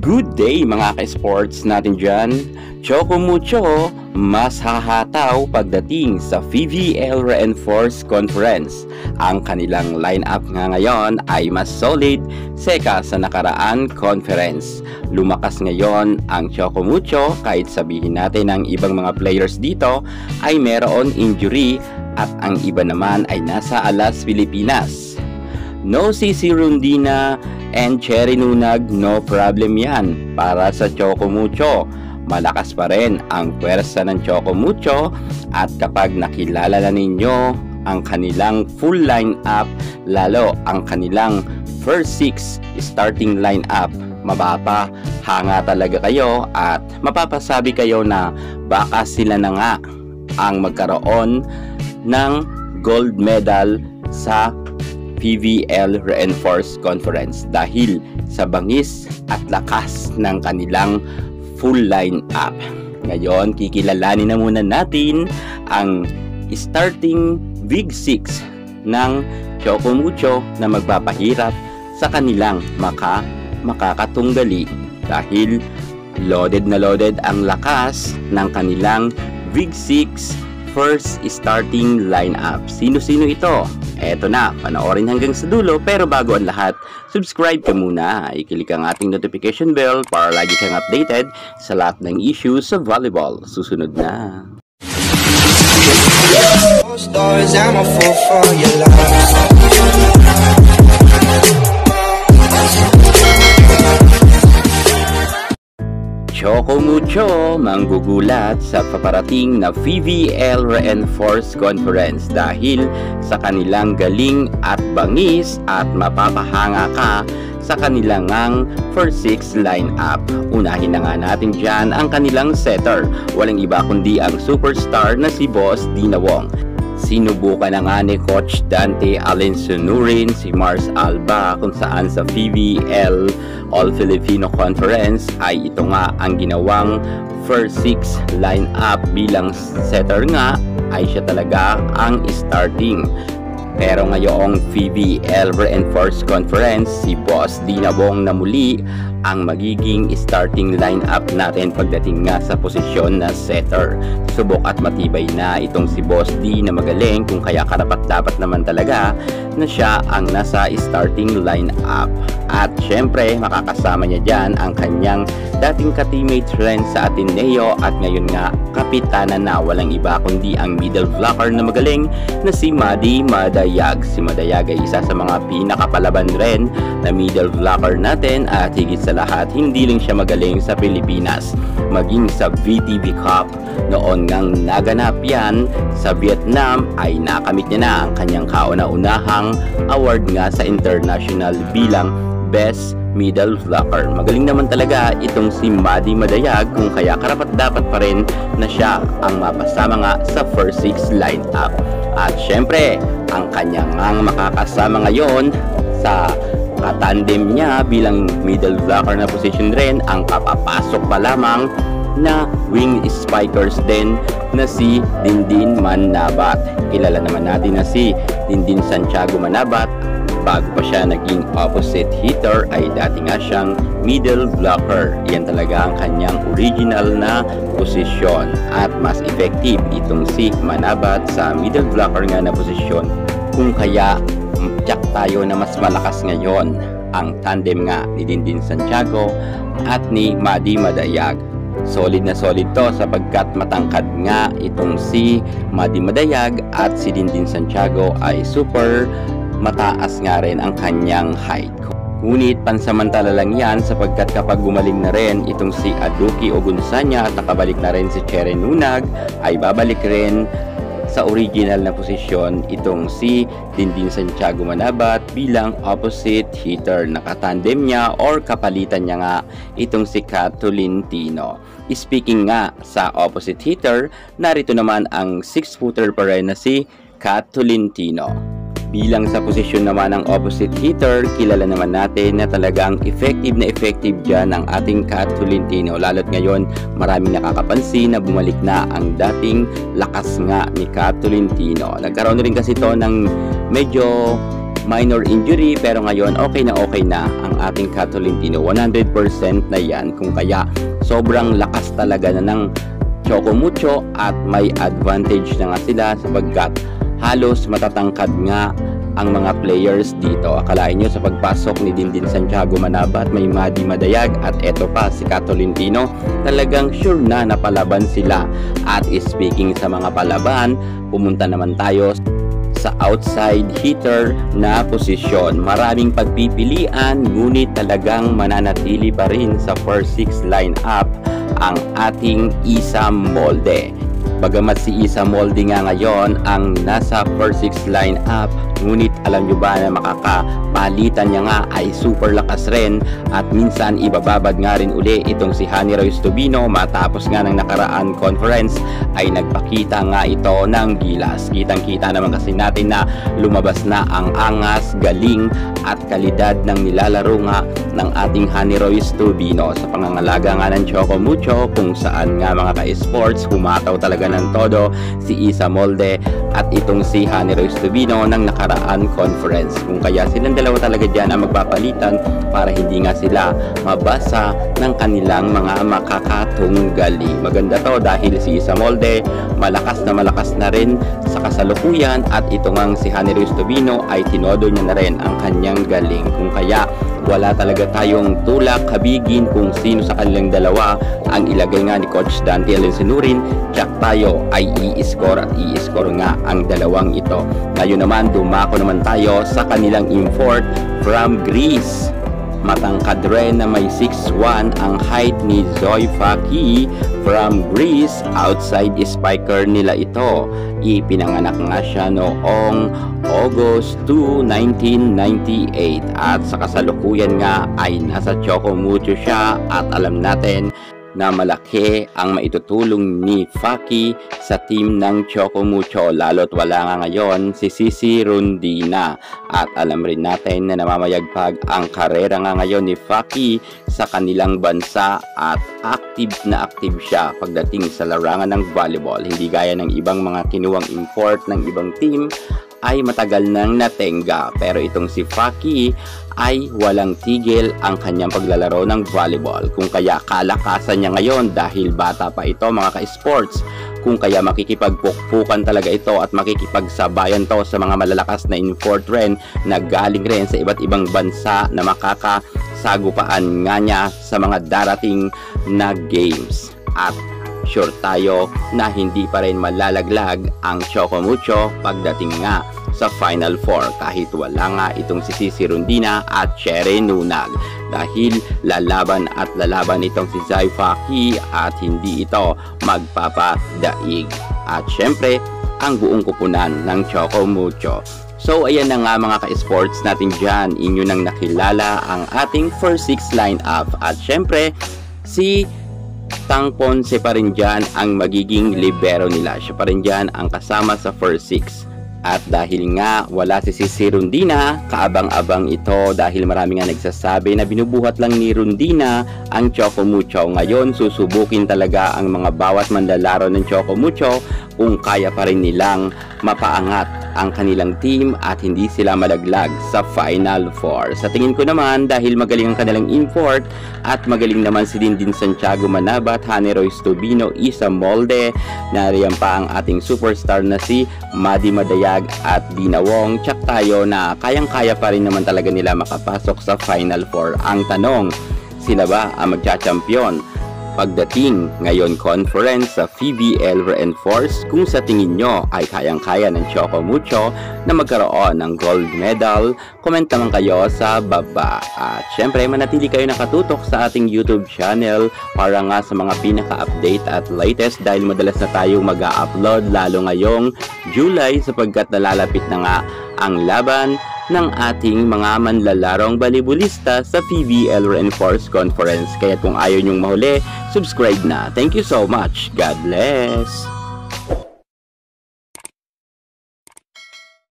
Good day mga ka-sports natin dyan. Choco Mucho, mas hahataw pagdating sa PVL Reinforced Conference. Ang kanilang lineup nga ngayon ay mas solid seka sa nakaraan conference. Lumakas ngayon ang Choco Mucho kahit sabihin natin ang ibang mga players dito ay meron injury at ang iba naman ay nasa Alas, Pilipinas. No CC Rondina and Cherry Nunag, no problem yan para sa Choco Mucho. Malakas pa rin ang pwersa ng Choco Mucho at kapag nakilala na ninyo ang kanilang full lineup, lalo ang kanilang first 6 starting lineup, mapapahanga talaga kayo at mapapasabi kayo na baka sila na nga ang magkaroon ng gold medal sa PVL Reinforced Conference dahil sa bangis at lakas ng kanilang full lineup. Ngayon, kikilalanin na muna natin ang starting Big 6 ng Choco Mucho na magpapahirap sa kanilang makakatunggali dahil loaded na loaded ang lakas ng kanilang Big 6 first starting lineup. Sino-sino ito? Eto na, panoorin hanggang sa dulo, pero bago ang lahat, subscribe ka muna. I-click ang ating notification bell para lagi kang updated sa lahat ng issues sa volleyball. Susunod na. Choco Mucho manggugulat sa paparating na PVL Reinforced Conference dahil sa kanilang galing at bangis at mapapahanga ka sa kanilang first 6 lineup. Unahin na nga natin dyan ang kanilang setter. Walang iba kundi ang superstar na si Boss Dina Wong. Sinubukan na nga ni Coach Dante Alensunurin si Mars Alba kung saan sa PVL All-Filipino Conference ay ito nga ang ginawang first 6 lineup bilang setter nga ay siya talaga ang starting. Pero ngayong PVL Reinforced Conference, si Boss Dina Wong na muli ang magiging starting lineup natin pagdating nga sa posisyon na setter. Subok at matibay na itong si Boss D na magaling kung kaya karapat-dapat naman talaga na siya ang nasa starting lineup. At syempre makakasama niya dyan ang kanyang dating ka-teammate rin sa Ateneo at ngayon nga kapitana na walang iba kundi ang middle blocker na magaling na si Madi Madayag. Si Madayag ay isa sa mga pinakapalaban rin na middle blocker natin at higit sa lahat hindi lang siya magaling sa Pilipinas. Maging sa VTV Cup noon ngang naganap yan sa Vietnam ay nakamit niya na ang kanyang kauna-unahang award nga sa international bilang Best Middle Blocker. Magaling naman talaga itong si Madi Madayag kung kaya karapat-dapat pa rin na siya ang mapasama nga sa first 6 lineup. At syempre, ang kanyang makakasama ngayon sa katandem niya bilang middle blocker na position rin ang kapapasok pa lamang na wing spikers din na si Dindin Manabat. Kilala naman natin na si Dindin Santiago Manabat. Bago pa siya naging opposite hitter ay dati nga siyang middle blocker. Yan talaga ang kanyang original na posisyon at mas effective itong si Manabat sa middle blocker nga na posisyon. Kung kaya tiyak tayo na mas malakas ngayon ang tandem nga ni Dindin Santiago at ni Madi Madayag. Solid na solid to sapagkat matangkad nga itong si Madi Madayag at si Dindin Santiago ay super mataas nga rin ang kanyang height. Ngunit pansamantala lang yan sapagkat kapag gumaling na rin itong si Aduki Ogunsanya at nakabalik na rin si Cherry Nunag ay babalik rin sa original na posisyon itong si Dindin Santiago Manabat bilang opposite hitter. Nakatandem niya or kapalitan niya nga itong si Kat Tolentino. Speaking nga sa opposite hitter, narito naman ang 6-footer pa rin na si Kat Tolentino. Bilang sa posisyon naman ng opposite hitter, kilala naman natin na talagang effective na effective dyan ang ating Kat Tolentino. Lalo't ngayon, maraming nakakapansin na bumalik na ang dating lakas nga ni Kat Tolentino. Nagkaroon rin kasi ito ng medyo minor injury, pero ngayon okay na ang ating Ka Tolentino. 100% na yan, kung kaya sobrang lakas talaga na ng Choco Mucho at may advantage na nga sila sapagkat halos matatangkad nga ang mga players dito. Akalain nyo sa pagpasok ni Dindin Santiago Manabat may Madi Madayag at eto pa si Ka Tolentino, talagang sure na napalaban sila. At speaking sa mga palaban, pumunta naman tayo sa outside hitter na posisyon. Maraming pagpipilian ngunit talagang mananatili pa rin sa first 6 lineup ang ating Isa Molde. Bagamat si Isa Molde nga ngayon ang nasa first 6 lineup, ngunit alam nyo ba na makakapalitan niya nga ay super lakas rin at minsan ibababad nga rin uli itong si Hanny Royce Tubino. Matapos nga ng nakaraan conference ay nagpakita nga ito ng gilas. Kitang kita naman kasi natin na lumabas na ang angas, galing at kalidad ng nilalaro nga ng ating Hanny Royce Tubino sa pangangalaga nga ng Choco Mucho, kung saan nga mga ka-sports humataw talaga ng todo si Isa Molde at itong si Hanny Royce Tubino ng nakaraan conference. Kung kaya silang dalawa talaga dyan ang magpapalitan para hindi nga sila mabasa ng kanilang mga makakatunggali. Maganda to dahil si Isa Molde malakas na rin sa kasalukuyan at ito ngang si Hanny Royce Tubino ay tinodo niya na rin ang kanyang galing. Kung kaya wala talaga tayong tulak habigin kung sino sa kanilang dalawa ang ilagay nga ni Coach Dante Alensinurin, tsak tayo ay i-score at i-score nga ang dalawang ito. Ngayon naman dumako naman tayo sa kanilang import from Greece. Matangkad rin na may 6'1" ang height ni Zoe Faki from Greece. Outside spiker nila ito. Ipinanganak nga siya noong August 2, 1998 at sa kasalukuyan nga ay nasa Choco Mucho siya at alam natin na malaki ang maitutulong ni Faki sa team ng Choco Mucho, lalo't wala nga ngayon si Sisi Rondina. At alam rin natin na namamayagpag ang karera nga ngayon ni Faki sa kanilang bansa at active na active siya pagdating sa larangan ng volleyball. Hindi gaya ng ibang mga kinuwang import ng ibang team ay matagal nang natenga, pero itong si Faki ay walang tigil ang kanyang paglalaro ng volleyball. Kung kaya kalakasan niya ngayon dahil bata pa ito mga ka-sports, kung kaya makikipagpukpukan talaga ito at makikipagsabayan to sa mga malalakas na import rin na galing rin sa iba't ibang bansa na makakasagupaan nga niya sa mga darating na games. At sure tayo na hindi pa rin malalaglag ang Choco Mucho pagdating nga sa Final Four kahit wala nga itong si Sisi Rondina at Cherry Nunag, dahil lalaban itong si Zai Faki at hindi ito magpapadaig. At syempre ang buong kupunan ng Choco Mucho. So ayan na nga mga ka-sports natin dyan, inyo nang nakilala ang ating first 6 lineup at syempre si Tang Ponce pa rin dyan ang magiging libero nila. Siya pa rin dyan ang kasama sa first 6. At dahil nga wala si Sisi Rondina, kaabang-abang ito dahil marami nga nagsasabi na binubuhat lang ni Rondina ang Choco Mucho. Ngayon susubukin talaga ang mga bawat manlalaro ng Choco Mucho kung kaya pa rin nilang mapaangat ang kanilang team at hindi sila malaglag sa Final Four. Sa tingin ko naman, dahil magaling ang kanilang import at magaling naman si Dindin Santiago Manabat, Hanny Royce Tubino, Isa Molde, nariyan pa ang ating superstar na si Madi Madayag at Dina Wong, tsak tayo na kayang-kaya pa rin naman talaga nila makapasok sa Final Four. Ang tanong, sila ba ang magcha-champion pagdating ngayon conference sa PBL Reinforce? Kung sa tingin nyo ay kayang-kaya ng Choco Mucho na magkaroon ng gold medal, comment naman kayo sa baba. At syempre manatili kayo nakatutok sa ating YouTube channel para nga sa mga pinaka-update at latest dahil madalas na tayong mag-a-upload lalo ngayong July sapagkat nalalapit na nga ang laban ng ating mga manlalarong balibulista sa PBL Reinforce Conference. Kaya kung ayaw nyong mahuli, subscribe na. Thank you so much. God bless.